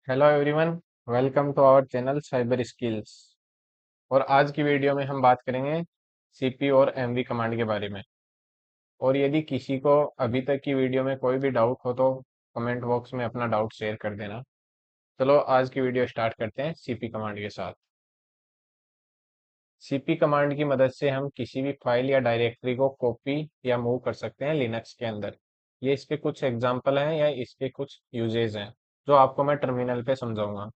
Hello everyone. Welcome to our channel cyber skills. और आज की वीडियो में हम बात करेंगे सीपी और एमवी कमांड के बारे में। और यदि किसी को अभी तक की वीडियो में कोई भी डाउट हो तो कमेंट बॉक्स में अपना डाउट शेयर कर देना। चलो आज की वीडियो स्टार्ट करते हैं सीपी कमांड के साथ। सीपी कमांड की मदद से हम किसी भी फाइल या डायरेक्टरी को कॉपी या मूव कर सकते हैं लिनक्स के अंदर। ये इसके कुछ एग्जाम्पल हैं या इसके कुछ यूजेज हैं जो आपको मैं टर्मिनल पे समझाऊंगा।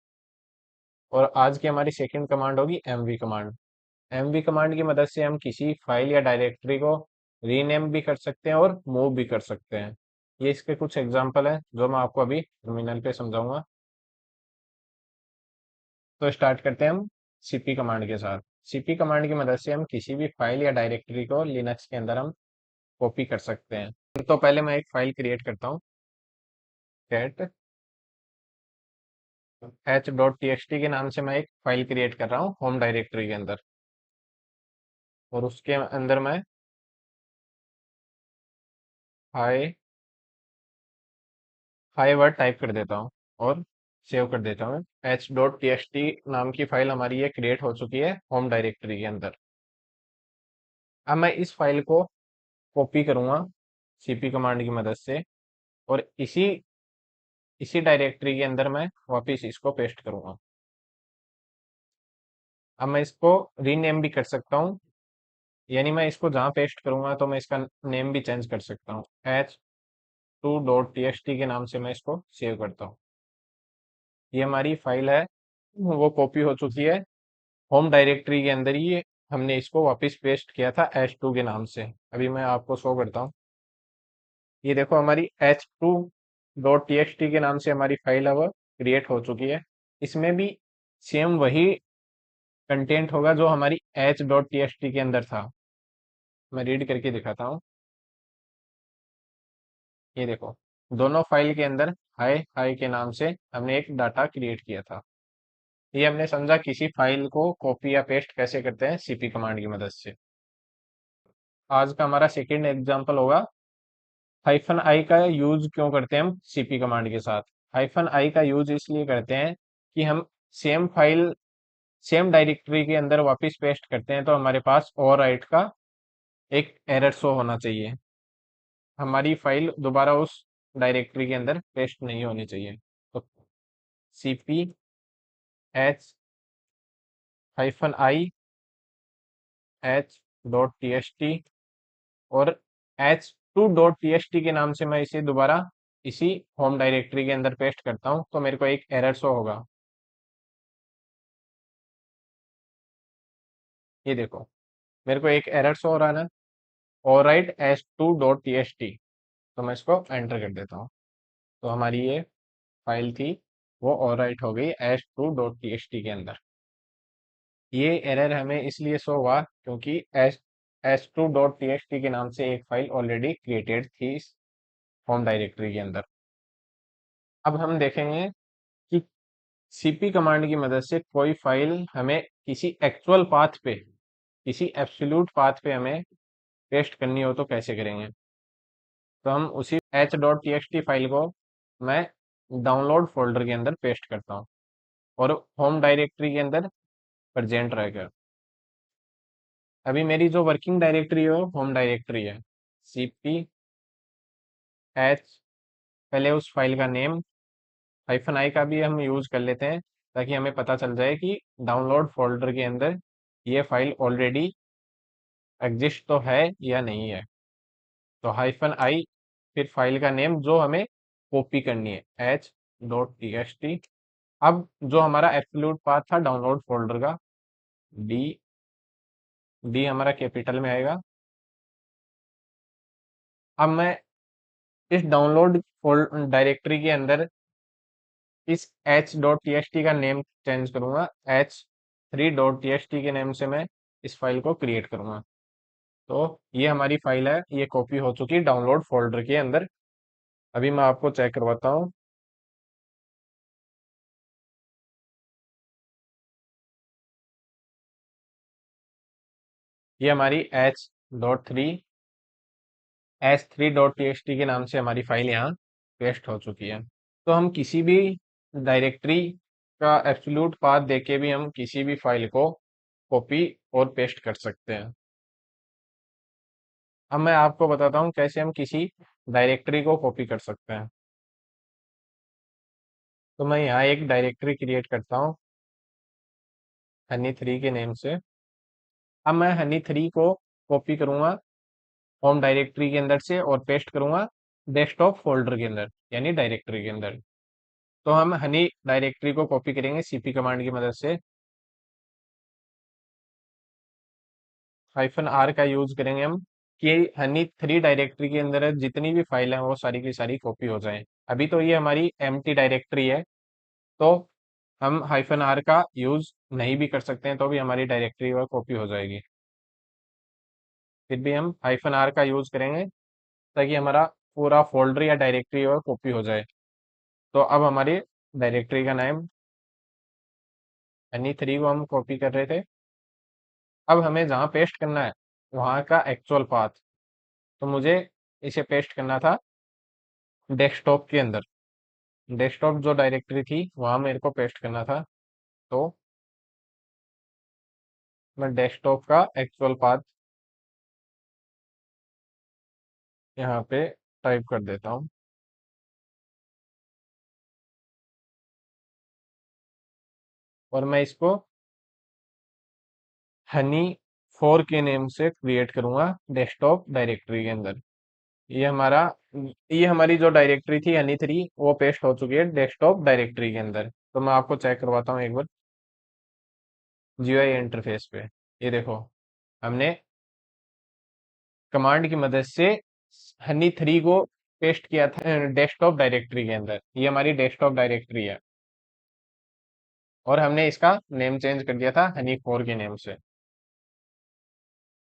और आज की हमारी सेकंड कमांड होगी एमवी कमांड। एमवी कमांड की मदद से हम किसी फाइल या डायरेक्टरी को रीनेम भी कर सकते हैं और मूव भी कर सकते हैं। ये इसके कुछ एग्जांपल हैं जो मैं आपको अभी टर्मिनल पे समझाऊंगा। तो स्टार्ट करते हैं हम सीपी कमांड के साथ। सीपी कमांड की मदद से हम किसी भी फाइल या डायरेक्टरी को लिनक्स के अंदर हम कॉपी कर सकते हैं। तो पहले मैं एक फाइल क्रिएट करता हूँ। कैट h.txt के नाम से मैं एक फाइल क्रिएट कर रहा हूँ होम डायरेक्टरी के अंदर। और उसके अंदर मैं हाई हाई वर्ड टाइप कर देता हूँ और सेव कर देता हूँ। h.txt नाम की फाइल हमारी ये क्रिएट हो चुकी है होम डायरेक्टरी के अंदर। अब मैं इस फाइल को कॉपी करूँगा सीपी कमांड की मदद से और इसी इसी डायरेक्टरी के अंदर मैं वापस इसको पेस्ट करूँगा। अब मैं इसको रीनेम भी कर सकता हूँ, यानी मैं इसको जहाँ पेस्ट करूँगा तो मैं इसका नेम भी चेंज कर सकता हूँ। h2.txt के नाम से मैं इसको सेव करता हूँ। ये हमारी फाइल है, वो कॉपी हो चुकी है होम डायरेक्टरी के अंदर ही। हमने इसको वापस पेस्ट किया था h2 के नाम से। अभी मैं आपको शो करता हूँ। ये देखो हमारी h2.txt के नाम से हमारी फाइल है वो क्रिएट हो चुकी है। इसमें भी सेम वही कंटेंट होगा जो हमारी h.txt के अंदर था। मैं रीड करके दिखाता हूँ। ये देखो, दोनों फाइल के अंदर हाय हाय के नाम से हमने एक डाटा क्रिएट किया था। ये हमने समझा किसी फाइल को कॉपी या पेस्ट कैसे करते हैं सीपी कमांड की मदद से। आज का हमारा सेकेंड एग्जाम्पल होगा हाइफन आई का यूज क्यों करते हैं हम सीपी कमांड के साथ। हाइफन आई का यूज इसलिए करते हैं कि हम सेम फाइल सेम डायरेक्टरी के अंदर वापस पेस्ट करते हैं तो हमारे पास ओवरराइट का एक एरर शो होना चाहिए। हमारी फाइल दोबारा उस डायरेक्टरी के अंदर पेस्ट नहीं होनी चाहिए। तो CP H hyphen I h.txt और h2.txt के नाम से मैं इसे दोबारा इसी होम डायरेक्टरी के अंदर पेस्ट करता हूँ तो मेरे को एक एरर शो होगा। ये देखो, मेरे को एक एरर शो हो रहा है ना, ओवरराइट h2.txt। तो मैं इसको एंटर कर देता हूँ। तो हमारी ये फाइल थी वो ओवरराइट हो गई h2.txt के अंदर। ये एरर हमें इसलिए शो हुआ क्योंकि h2.txt के नाम से एक फाइल ऑलरेडी क्रिएटेड थी इस होम डायरेक्टरी के अंदर। अब हम देखेंगे कि सीपी कमांड की मदद से कोई फाइल हमें किसी एक्चुअल पाथ पे, किसी एब्सोल्यूट पाथ पे हमें पेस्ट करनी हो तो कैसे करेंगे। तो हम उसी h.txt फाइल को मैं डाउनलोड फोल्डर के अंदर पेस्ट करता हूँ और होम डायरेक्टरी के अंदर प्रेजेंट रहेगा। अभी मेरी जो वर्किंग डायरेक्टरी है वो होम डायरेक्टरी है। सीपी एच, पहले उस फाइल का नेम, हाइफन आई का भी हम यूज कर लेते हैं ताकि हमें पता चल जाए कि डाउनलोड फोल्डर के अंदर ये फाइल ऑलरेडी एग्जिस्ट तो है या नहीं है। तो हाइफन आई, फिर फाइल का नेम जो हमें कॉपी करनी है h.txt। अब जो हमारा एब्सोल्यूट पाथ था डाउनलोड फोल्डर का, डी डी हमारा कैपिटल में आएगा। अब मैं इस डाउनलोड डायरेक्टरी के अंदर इस h.txt का नेम चेंज करूंगा। h3.txt के नेम से मैं इस फाइल को क्रिएट करूंगा। तो ये हमारी फाइल है, ये कॉपी हो चुकी है डाउनलोड फोल्डर के अंदर। अभी मैं आपको चेक करवाता हूँ। ये हमारी h3.txt के नाम से हमारी फाइल यहाँ पेस्ट हो चुकी है। तो हम किसी भी डायरेक्टरी का एब्सोल्यूट पाथ देके भी हम किसी भी फाइल को कॉपी और पेस्ट कर सकते हैं। अब मैं आपको बताता हूँ कैसे हम किसी डायरेक्टरी को कॉपी कर सकते हैं। तो मैं यहाँ एक डायरेक्टरी क्रिएट करता हूँ हनी3 के नेम से। अब मैं हनी3 को कॉपी करूँगा होम डायरेक्टरी के अंदर से और पेस्ट करूँगा डेस्कटॉप फोल्डर के अंदर, यानी डायरेक्टरी के अंदर। तो हम हनी डायरेक्टरी को कॉपी करेंगे सीपी कमांड की मदद से। -r का यूज करेंगे हम कि हनी3 डायरेक्टरी के अंदर जितनी भी फाइल है वो सारी की सारी कॉपी हो जाएं। अभी तो ये हमारी एम्प्टी डायरेक्टरी है, तो हम -r का यूज नहीं भी कर सकते हैं तो भी हमारी डायरेक्टरी वह कॉपी हो जाएगी। फिर भी हम -r का यूज करेंगे ताकि हमारा पूरा फोल्डर या डायरेक्टरी वह कॉपी हो जाए। तो अब हमारी डायरेक्टरी का नाम हनी3 को हम कॉपी कर रहे थे। अब हमें जहाँ पेस्ट करना है वहाँ का एक्चुअल पाथ, तो मुझे इसे पेस्ट करना था डेस्कटॉप के अंदर। डेस्कटॉप जो डायरेक्टरी थी वहाँ मेरे को पेस्ट करना था। तो मैं डेस्कटॉप का एक्चुअल पाथ यहाँ पे टाइप कर देता हूँ और मैं इसको हनी4 के नेम से क्रिएट करूँगा डेस्कटॉप डायरेक्टरी के अंदर। ये हमारा ये हमारी जो डायरेक्टरी थी हनी3 वो पेस्ट हो चुकी है डेस्कटॉप डायरेक्टरी के अंदर। तो मैं आपको चेक करवाता हूँ एक बार जीयूआई इंटरफेस पे। ये देखो, हमने कमांड की मदद से हनी3 को पेस्ट किया था डेस्कटॉप डायरेक्टरी के अंदर। ये हमारी डेस्कटॉप डायरेक्टरी है और हमने इसका नेम चेंज कर दिया था हनी4 के नेम से।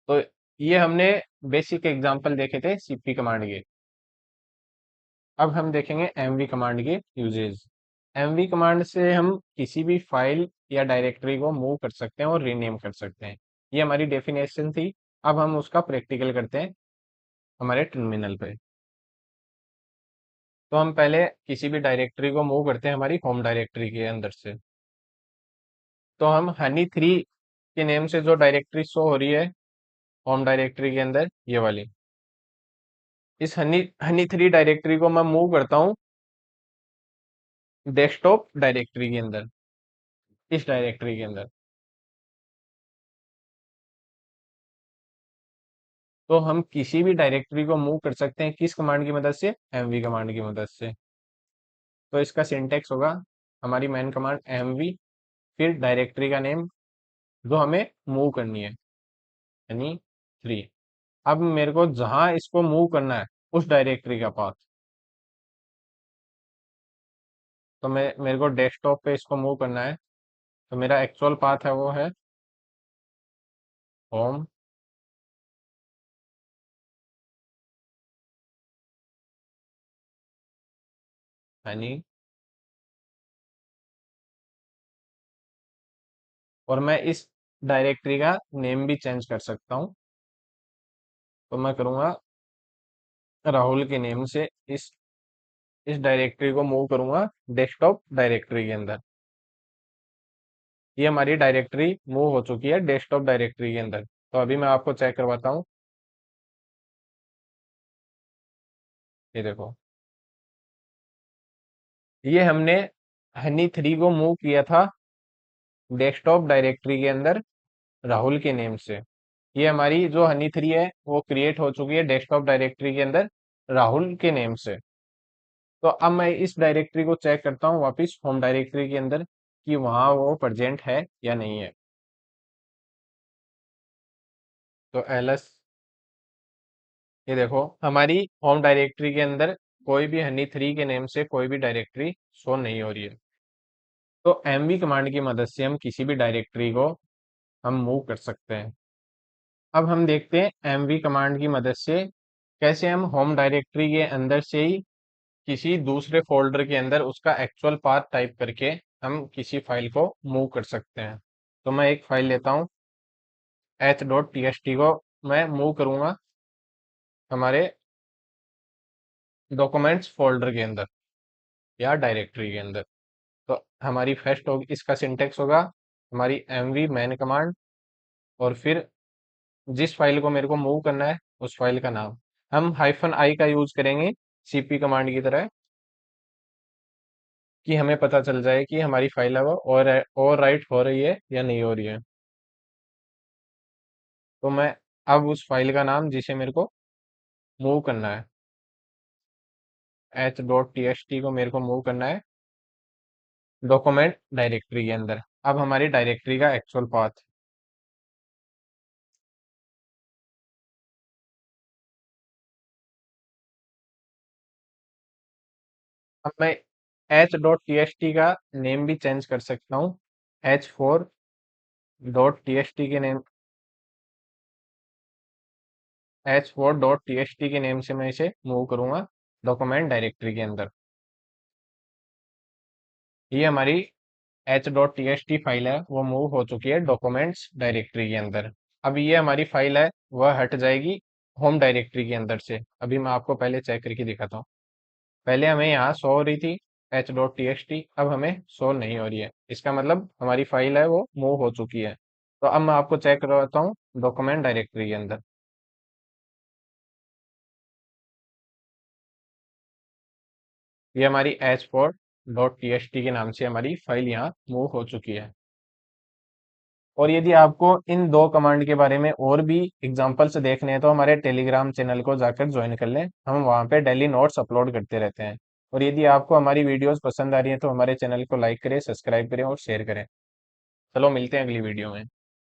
तो ये हमने बेसिक एग्जांपल देखे थे सीपी कमांड के। अब हम देखेंगे एमवी कमांड के यूजेज। एमवी कमांड से हम किसी भी फाइल या डायरेक्टरी को मूव कर सकते हैं और रीनेम कर सकते हैं। ये हमारी डेफिनेशन थी। अब हम उसका प्रैक्टिकल करते हैं हमारे टर्मिनल पे। तो हम पहले किसी भी डायरेक्टरी को मूव करते हैं हमारी होम डायरेक्टरी के अंदर से। तो हम हनी3 के नेम से जो डायरेक्टरी शो हो रही है होम डायरेक्टरी के अंदर, ये वाली, इस हनी3 डायरेक्टरी को मैं मूव करता हूँ डेस्कटॉप डायरेक्टरी के अंदर, इस डायरेक्टरी के अंदर। तो हम किसी भी डायरेक्टरी को मूव कर सकते हैं किस कमांड की मदद से, एमवी कमांड की मदद से। तो इसका सिंटेक्स होगा हमारी मेन कमांड एमवी, फिर डायरेक्टरी का नेम जो हमें मूव करनी है हनी3। अब मेरे को जहां इसको मूव करना है उस डायरेक्टरी का पाथ, तो मेरे को डेस्कटॉप पे इसको मूव करना है। तो मेरा एक्चुअल पाथ है वो है होम हनी, और मैं इस डायरेक्टरी का नेम भी चेंज कर सकता हूँ। तो मैं करूँगा राहुल के नेम से इस डायरेक्टरी को मूव करूँगा डेस्कटॉप डायरेक्टरी के अंदर। ये हमारी डायरेक्टरी मूव हो चुकी है डेस्कटॉप डायरेक्टरी के अंदर। तो अभी मैं आपको चेक करवाता हूँ। ये देखो, ये हमने हनी3 को मूव किया था डेस्कटॉप डायरेक्टरी के अंदर राहुल के नेम से। ये हमारी जो हनी3 है वो क्रिएट हो चुकी है डेस्कटॉप डायरेक्टरी के अंदर राहुल के नेम से। तो अब मैं इस डायरेक्टरी को चेक करता हूँ वापस होम डायरेक्टरी के अंदर कि वहाँ वो प्रेजेंट है या नहीं है। तो एलएस, ये देखो हमारी होम डायरेक्टरी के अंदर कोई भी हनी3 के नेम से कोई भी डायरेक्टरी शो नहीं हो रही है। तो एमवी कमांड की मदद से हम किसी भी डायरेक्टरी को हम मूव कर सकते हैं। अब हम देखते हैं एमवी कमांड की मदद से कैसे हम होम डायरेक्टरी के अंदर से ही किसी दूसरे फोल्डर के अंदर उसका एक्चुअल पाथ टाइप करके हम किसी फाइल को मूव कर सकते हैं। तो मैं एक फाइल लेता हूँ h.txt को मैं मूव करूंगा हमारे डॉक्यूमेंट्स फोल्डर के अंदर या डायरेक्टरी के अंदर। तो हमारी फर्स्ट होगी, इसका सिंटेक्स होगा हमारी mv मैन कमांड, और फिर जिस फाइल को मेरे को मूव करना है उस फाइल का नाम। हम -i का यूज करेंगे cp कमांड की तरह, कि हमें पता चल जाए कि हमारी फाइल है वो और राइट हो रही है या नहीं हो रही है। तो मैं अब उस फाइल का नाम जिसे मेरे को मूव करना है, h.txt को मेरे को मूव करना है डॉक्यूमेंट डायरेक्टरी के अंदर। अब हमारी डायरेक्टरी का एक्चुअल पाथ, अब मैं h.txt का नेम भी चेंज कर सकता हूँ, h4.txt के नेम, h4.txt के नेम से मैं इसे मूव करूंगा डॉक्यूमेंट डायरेक्टरी के अंदर। ये हमारी h.txt फाइल है वो मूव हो चुकी है डॉक्यूमेंट्स डायरेक्टरी के अंदर। अब ये हमारी फाइल है वह हट जाएगी होम डायरेक्टरी के अंदर से। अभी मैं आपको पहले चेक करके दिखाता हूँ। पहले हमें यहाँ शो हो रही थी h.txt, अब हमें शो नहीं हो रही है, इसका मतलब हमारी फाइल है वो मूव हो चुकी है। तो अब मैं आपको चेक करवाता हूँ डॉक्यूमेंट डायरेक्टरी के अंदर। ये हमारी h4.txt के नाम से हमारी फाइल यहाँ मूव हो चुकी है। और यदि आपको इन दो कमांड के बारे में और भी एग्जांपल्स देखने हैं तो हमारे टेलीग्राम चैनल को जाकर ज्वाइन कर लें, हम वहाँ पे डेली नोट्स अपलोड करते रहते हैं। और यदि आपको हमारी वीडियोस पसंद आ रही हैं तो हमारे चैनल को लाइक करें, सब्सक्राइब करें और शेयर करें। चलो मिलते हैं अगली वीडियो में।